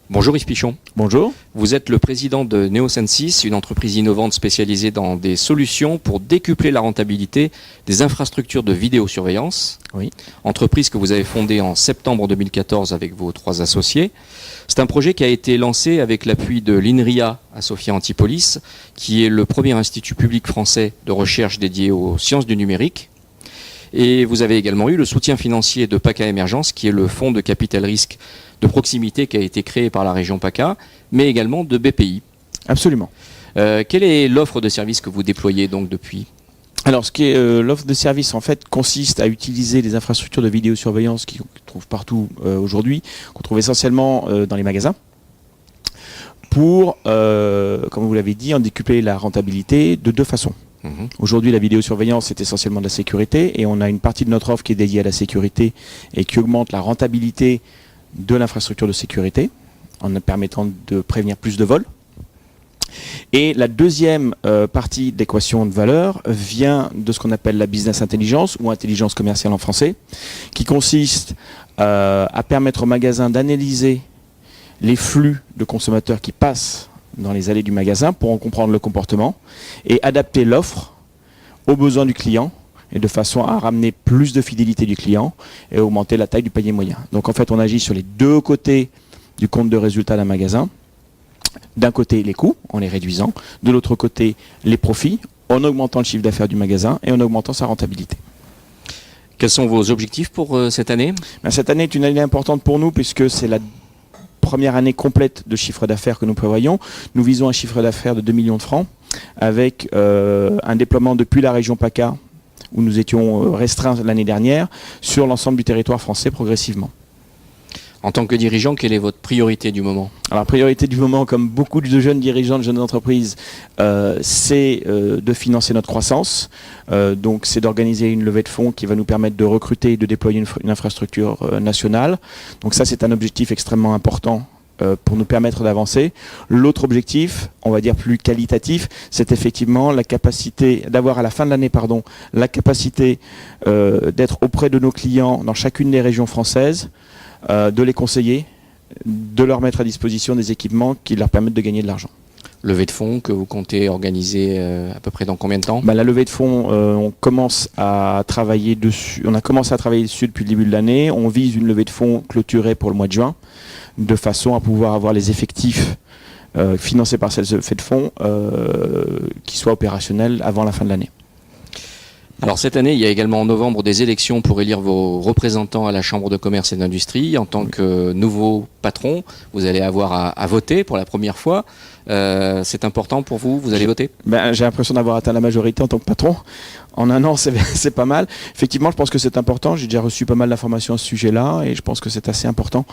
Bonjour Yves Pichon. Bonjour. Vous êtes le président de Neosensis, une entreprise innovante spécialisée dans des solutions pour décupler la rentabilité des infrastructures de vidéosurveillance. Oui. Entreprise que vous avez fondée en septembre 2014 avec vos 3 associés. C'est un projet qui a été lancé avec l'appui de l'INRIA à Sophia Antipolis, qui est le premier institut public français de recherche dédié aux sciences du numérique. Et vous avez également eu le soutien financier de PACA Émergence, qui est le fonds de capital risque de proximité qui a été créé par la région PACA, mais également de BPI. Absolument. Quelle est l'offre de service que vous déployez donc depuis ? Alors, ce qui est l'offre de service, en fait, consiste à utiliser des infrastructures de vidéosurveillance qu'on trouve partout aujourd'hui, qu'on trouve essentiellement dans les magasins, pour, comme vous l'avez dit, en décupler la rentabilité de 2 façons. Aujourd'hui, la vidéosurveillance, c'est essentiellement de la sécurité, et on a une partie de notre offre qui est dédiée à la sécurité et qui augmente la rentabilité de l'infrastructure de sécurité en permettant de prévenir plus de vols. Et la deuxième partie d'équation de valeur vient de ce qu'on appelle la business intelligence ou intelligence commerciale en français, qui consiste à permettre au magasin d'analyser les flux de consommateurs qui passent dans les allées du magasin pour en comprendre le comportement et adapter l'offre aux besoins du client, et de façon à ramener plus de fidélité du client et augmenter la taille du panier moyen. Donc en fait, on agit sur les 2 côtés du compte de résultat d'un magasin. D'un côté, les coûts, en les réduisant. De l'autre côté, les profits, en augmentant le chiffre d'affaires du magasin et en augmentant sa rentabilité. Quels sont vos objectifs pour cette année ? Cette année est une année importante pour nous puisque c'est la première année complète de chiffre d'affaires que nous prévoyons. Nous visons un chiffre d'affaires de 2 millions de francs avec un déploiement depuis la région PACA, où nous étions restreints l'année dernière, sur l'ensemble du territoire français progressivement. En tant que dirigeant, quelle est votre priorité du moment ? Alors, la priorité du moment, comme beaucoup de jeunes dirigeants de jeunes entreprises, c'est de financer notre croissance. Donc, c'est d'organiser une levée de fonds qui va nous permettre de recruter et de déployer une infrastructure nationale. Donc ça, c'est un objectif extrêmement important pour nous permettre d'avancer. L'autre objectif, on va dire plus qualitatif, c'est effectivement la capacité d'avoir à la fin de l'année, la capacité d'être auprès de nos clients dans chacune des régions françaises, de les conseiller, de leur mettre à disposition des équipements qui leur permettent de gagner de l'argent. Levée de fonds que vous comptez organiser à peu près dans combien de temps ? La levée de fonds, on commence à travailler dessus. On a commencé à travailler dessus depuis le début de l'année. On vise une levée de fonds clôturée pour le mois de juin, de façon à pouvoir avoir les effectifs financés par cette levée de fonds qui soient opérationnels avant la fin de l'année. Alors cette année, il y a également en novembre des élections pour élire vos représentants à la Chambre de commerce et d'industrie. En tant que nouveau patron, vous allez avoir à voter pour la première fois. C'est important pour vous ? Vous allez voter ? J'ai l'impression d'avoir atteint la majorité en tant que patron. En un an, c'est pas mal. Effectivement, je pense que c'est important. J'ai déjà reçu pas mal d'informations à ce sujet-là et je pense que c'est assez important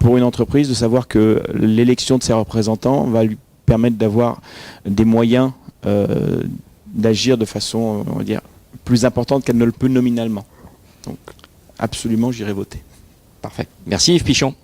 pour une entreprise de savoir que l'élection de ses représentants va lui permettre d'avoir des moyens d'agir de façon, on va dire, plus importante qu'elle ne le peut nominalement. Donc, absolument, j'irai voter. Parfait. Merci Yves Pichon.